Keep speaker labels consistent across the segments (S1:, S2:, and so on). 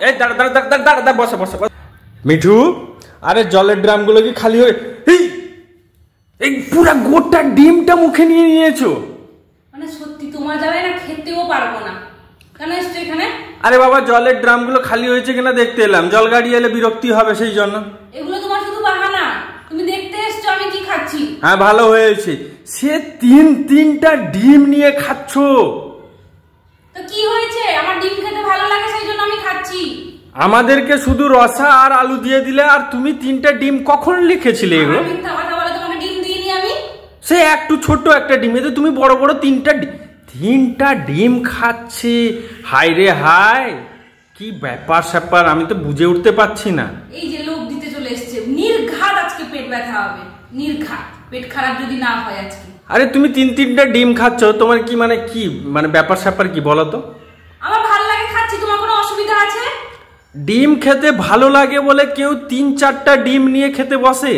S1: এই দাঁড়া দাঁড়া দাঁড়া দাঁড়া দাঁড়া, বসো বসো। মিঠু, আরে জলের ড্রামগুলো কি খালি হয়ে এই পুরা গোটা ডিমটা মুখে নিয়ে নিয়েছো?
S2: মানে সত্যি তোমার জ্বালায় না খেতেও পারবো না। কেন এসছো এখানে?
S1: আরে বাবা, জলের ড্রামগুলো খালি হয়েছে কিনা দেখতে এলাম। জল গাড়ি এলে বিরক্তি হবে সেই জন্য।
S2: এগুলো তোমার শুধু বাহানা। তুমি দেখতে এসছো আমি কি খাচ্ছি।
S1: হ্যাঁ ভালো হয়েছে, সে তিনটা ডিম নিয়ে খাচ্ছো।
S2: তো কি হয়েছে? আমার ডিম খেতে ভালো লাগে সেই জন্য আমি খাচ্ছি।
S1: আমাদেরকে শুধু রসা আর আলু দিয়ে দিলে, আর তুমি 3টা ডিম কখন লিখেছিলে এগুলো? সে একটু ছোট একটা ডিম, এতে তুমি বড় বড় 3টা ডিম খাচ্ছে। হাই রে হাই, কি ব্যাপার স্যাপার আমি তো বুঝে উঠতে পারছি না।
S2: এই যে লোক দিতে চলে এসছে, নির্ঘাত আজকে পেট ব্যথা হবে, নির্ঘাত। পেট খারাপ যদি না হয় আজকে।
S1: আরে তুমি 3টা ডিম খাচ্ছ, তোমার কি মানে ব্যাপার স্যাপার কি বলো তো?
S2: আমার ভালো লাগে খাচ্ছি, তোমার কোনো অসুবিধা আছে?
S1: ডিম খেতে ভালো লাগে বলে কেউ 3-4টা ডিম নিয়ে খেতে বসে?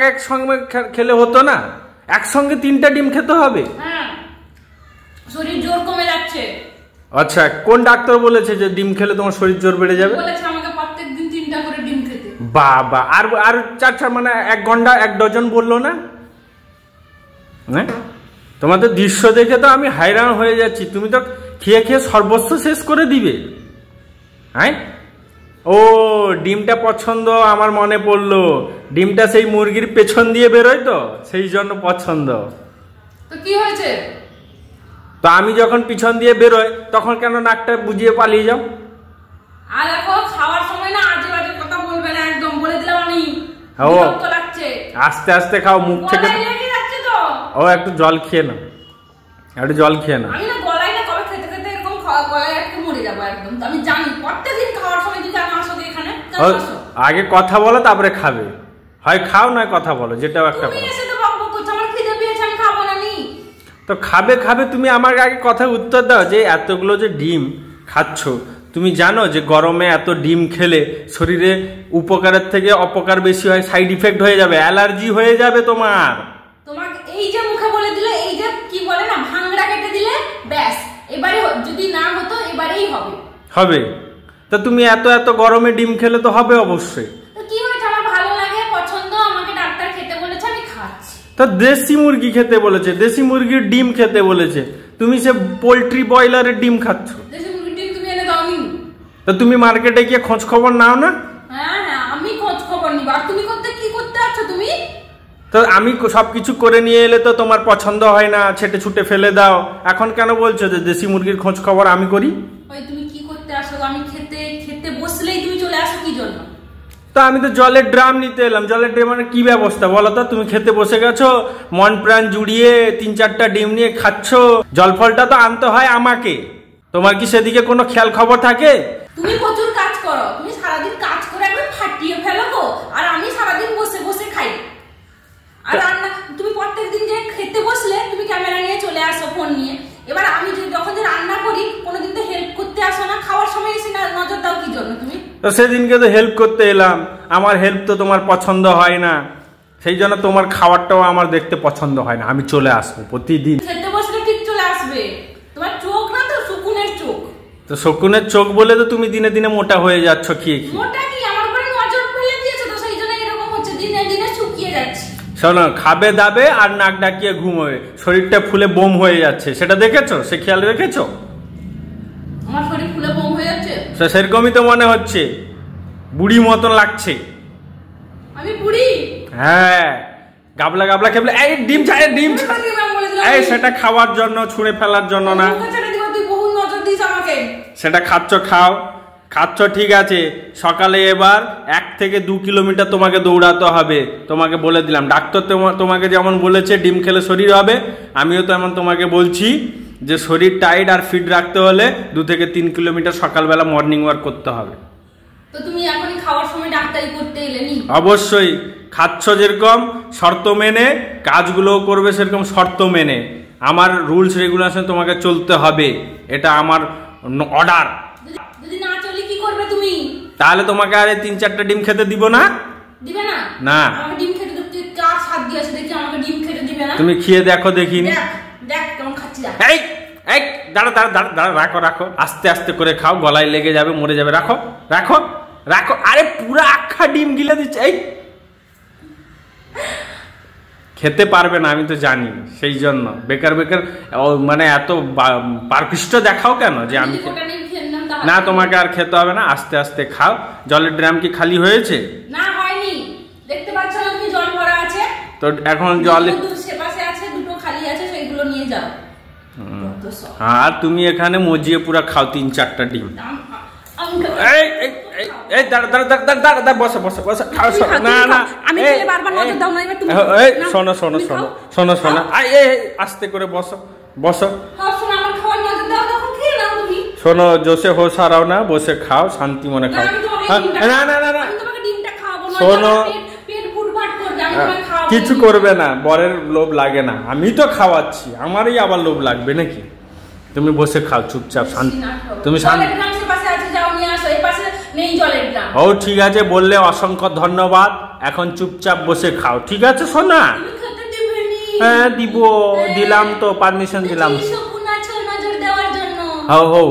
S1: এক সঙ্গে খেলে হতো না? একসঙ্গে 3টা ডিম খেতে হবে?
S2: হ্যাঁ, শরীর জোর কমে যাচ্ছে।
S1: আচ্ছা, কোন ডাক্তার বলেছে যে ডিম খেলে তোমার শরীর জোর বেড়ে যাবে?
S2: বলেছে আমাকে প্রত্যেকদিন 3টা করে ডিম খেতে।
S1: বাবা, আর 4টা মানে 1 ঘন্টা 1 ডজন বললো না? হ্যাঁ, তোমাদের দৃশ্য দেখে তো আমি হায়রান হয়ে যাচ্ছি। তুমি তো খেয়ে খেয়ে সর্বস্ব শেষ করে দিবে। হ্যাঁ, ও ডিমটা পছন্দ, আমার মনে পড়লো। ডিমটা সেই মুরগির পেছন দিয়ে বেরোয় তো, সেই জন্য পছন্দ।
S2: তো কি হয়েছে?
S1: তো আমি যখন পিছন দিয়ে বেরোই তখন কেন নাকটা বুঝিয়ে পালিয়ে যাও?
S2: আর দেখো, খাওয়ার সময় না আজে বাজে কথা বলবে না, একদম বলে দিলাম আমি।
S1: ও
S2: বিরক্ত লাগছে।
S1: আস্তে আস্তে খাও, মুখ থেকে। ও একটু জল খেয়ে নাও, একটু জল খেয়ে নাও।
S2: আমি না গলায় না কবে খেতে খেতে এরকম গলায় আটকে মরে যাবো একদম। তো আমি জানি প্রত্যেকদিন খাওয়ার সময় যদি আমি আসো এখানে,
S1: আগে কথা বলো তারপরে খাবে। হয় খাও নয় কথা বলো, যেটাও একটা করো। তো খাবে তুমি আমার আগে কথা উত্তর দাও যে এতগুলো যে ডিম খাচ্ছ, তুমি জানো যে গরমে এত ডিম খেলে শরীরে উপকারের থেকে অপকার বেশি হয়, সাইড ইফেক্ট হয়ে যাবে, অ্যালার্জি হয়ে যাবে তোমার।
S2: তোমাকে এই যে মুখে বলে দিলে, এই যে কি বলে না, ভাঙড়া কেটে দিলে ব্যাস, এবারে যদি না হতো এবারেই হবে।
S1: তা তুমি এত গরমে ডিম খেলে তো হবে অবশ্যই।
S2: তো কি হয়েছে? আমার ভালো লাগে, পছন্দ, আমাকে ডাক্তার খেতে বলেছে, আমি খাচ্ছি।
S1: তা দেশি মুরগি খেতে বলেছে, দেশি মুরগির ডিম খেতে বলেছে, তুমি সে পোল্ট্রি ব্রয়লারের ডিম খাচ্ছ।
S2: দেশি মুরগির ডিম তুমি এনে দাওনি?
S1: তা তুমি মার্কেটে গিয়ে খোঁজ খবর নাও না?
S2: হ্যাঁ, আমি খোঁজ খবর নিব। আর তুমি কি করতে আছো তুমি?
S1: তো আমি সবকিছু করে নিয়ে এলে তো তোমার পছন্দ হয় না, ছেটে ছুটে ফেলে দাও। এখন কেন বলছো যে দেশি মুরগির খোঁজ খবর আমি করি?
S2: ওই তুমি কি করতে আসো? আমি খেতে বসলেই তুমি চলে আসো কি জন্য?
S1: তা আমি তো জলের ড্রাম নিতে এলাম। জলের ড্রামের কি ব্যবস্থা বলো তো? তুমি খেতে বসে গেছো, মন প্রাণ জুড়িয়ে 3-4টা ডিম নিয়ে খাচ্ছ। জল ফলটা তো আনতে হয় আমাকে, তোমার কি সেদিকে কোনো খেয়াল খবর থাকে?
S2: তুমি প্রচুর কাজ করো, তুমি সারাদিন কাজ করে একদম ফাটিয়ে ফেলো গো। আর আমি সারাদিন বসে বসে খাই। আর রান্না তুমি প্রত্যেকদিন যে খেতে বসলে তুমি ক্যামেরা নিয়ে চলে আসো, ফোন নিয়ে। এবার আমি যখন যে রান্না করি কোনোদিন তো হেল্প করতে আসো না, খাওয়ার সময় এসে নজর দাও কি জন্য তুমি?
S1: তো সেদিনকে তো হেল্প করতে এলাম, আমার হেল্প তো তোমার পছন্দ হয় না, সেই জন্য তোমার খাবারটাও আমার দেখতে পছন্দ হয় না। আমি চলে আসবো প্রতিদিন।
S2: খেতে বসলে ঠিক চলে আসবে, তোমার চোখ না তো শকুনের চোখ।
S1: তো শকুনের চোখ বলে তো তুমি দিনে দিনে মোটা হয়ে যাচ্ছ। খেয়ে
S2: মোটা কি, আমার উপরে নজর ফেলে দিয়েছো তো, সেই জন্য এরকম হচ্ছে, দিনে দিনে শুকিয়ে যাচ্ছে।
S1: শোনো, খাবে দাবে আর নাক ডাকিয়ে ঘুমোবে, শরীরটা ফুলে বোম হয়ে যাচ্ছে, সেটা দেখেছো? সে খেয়াল রেখেছো?
S2: আমার শরীর ফুলে বোম হয়ে যাচ্ছে?
S1: সেরকমই তো মনে হচ্ছে, বুড়ি মতন লাগছে।
S2: আমি বুড়ি?
S1: হ্যাঁ, গাবলা গাবলা খেলে। এই ডিম ছাড়ে, ডিম এই সেটা খাওয়ার জন্য, ছুঁড়ে ফেলার জন্য না। সেটা খাচ্ছ ঠিক আছে। সকালে এবার 1 থেকে 2 কিলোমিটার তোমাকে দৌড়াতে হবে। তোমাকে বলে দিলাম, ডাক্তার তোমাকে যেমন বলেছে ডিম খেলে শরীর হবে, আমিও তো এমন তোমাকে বলছি যে শরীর টাইট আর ফিট রাখতে হলে 2 থেকে 3 কিলোমিটার সকালবেলা মর্নিং ওয়াক করতে হবে।
S2: তো তুমি এখনই খাওয়ার সময় ডাক্তারি করতে এলেনি?
S1: অবশ্যই। খাচ্ছ যেরকম শর্ত মেনে, কাজগুলোও করবে সেরকম শর্ত মেনে। আমার রুলস রেগুলেশন তোমাকে চলতে হবে, এটা আমার অর্ডার।
S2: যদি না চলি কি করবে তুমি?
S1: তাহলে তোমাকে আর 3-4টা ডিম খেতে দিব না।
S2: দিবে না?
S1: না।
S2: আমাকে ডিম খেতে দিতে কার সাথ দিয়েছে দেখি, আমাকে ডিম খেতে দিবে না?
S1: তুমি খেয়ে দেখো, দেখিনি।
S2: দেখ কেমন খাচ্ছি।
S1: এই দাঁড়া দাঁড়া দাঁড়া দাঁড়া, রাখো রাখো, আস্তে আস্তে করে খাও, গলায় লেগে যাবে, মরে যাবে। রাখো রাখো রাখো। আরে পুরো আখা ডিম গিলে দিচ্ছে। এই খেতে পারবে না আমি তো জানি, সেই জন্য বেকার বেকার মানে এত পারকৃষ্ট দেখাও কেন যে আমি না, তোমাকে আর খেতে হবে না, আস্তে আস্তে খাও। জলের ড্রাম কি খালি হয়েছে?
S2: না হয়নি, দেখতে পাচ্ছ না তুমি জল ভরা আছে
S1: তো এখন জলে
S2: সে পাশে আছে, দুটো খালি আছে, সেইগুলো নিয়ে যাও।
S1: আর তুমি এখানে মজিয়ে পুরা খাও 3-4টা ডিম। এই এই এই দাঁড়া দাঁড়া দাঁড়া দাঁড়া দাঁড়া, বসো বসো বসো, খাও। না না
S2: আমি খেলে বারবার নজর দাও না, এবার তুমি
S1: এই শোনো শোনো শোনো শোনো শোনো, এই আস্তে করে বসো বসো।
S2: হ্যাঁ শোনো, আমার খাওয়ার নজর দাও, তখন খেয়ে নাও তুমি।
S1: শোনো, জোসে হোস হারাও না, বসে খাও, শান্তি মনে খাও। না না না না,
S2: আমি তোমাকে ডিমটা খাওয়াবো না,
S1: শোনো,
S2: পেট ফুটফাট করবে, আমি তোমাকে খাওয়াবো।
S1: কিছু করবে না, বরের লোভ লাগে না, আমি তো খাওয়াচ্ছি, আমারই আবার লোভ লাগবে নাকি? তুমি বসে খাও চুপচাপ, শান্তি। তুমি শান্তি। ও ঠিক আছে, বললে অসংখ্য ধন্যবাদ। এখন চুপচাপ বসে খাও, ঠিক আছে সোনা? হ্যাঁ দিব, দিলাম তো, পারমিশন দিলাম। হও হও।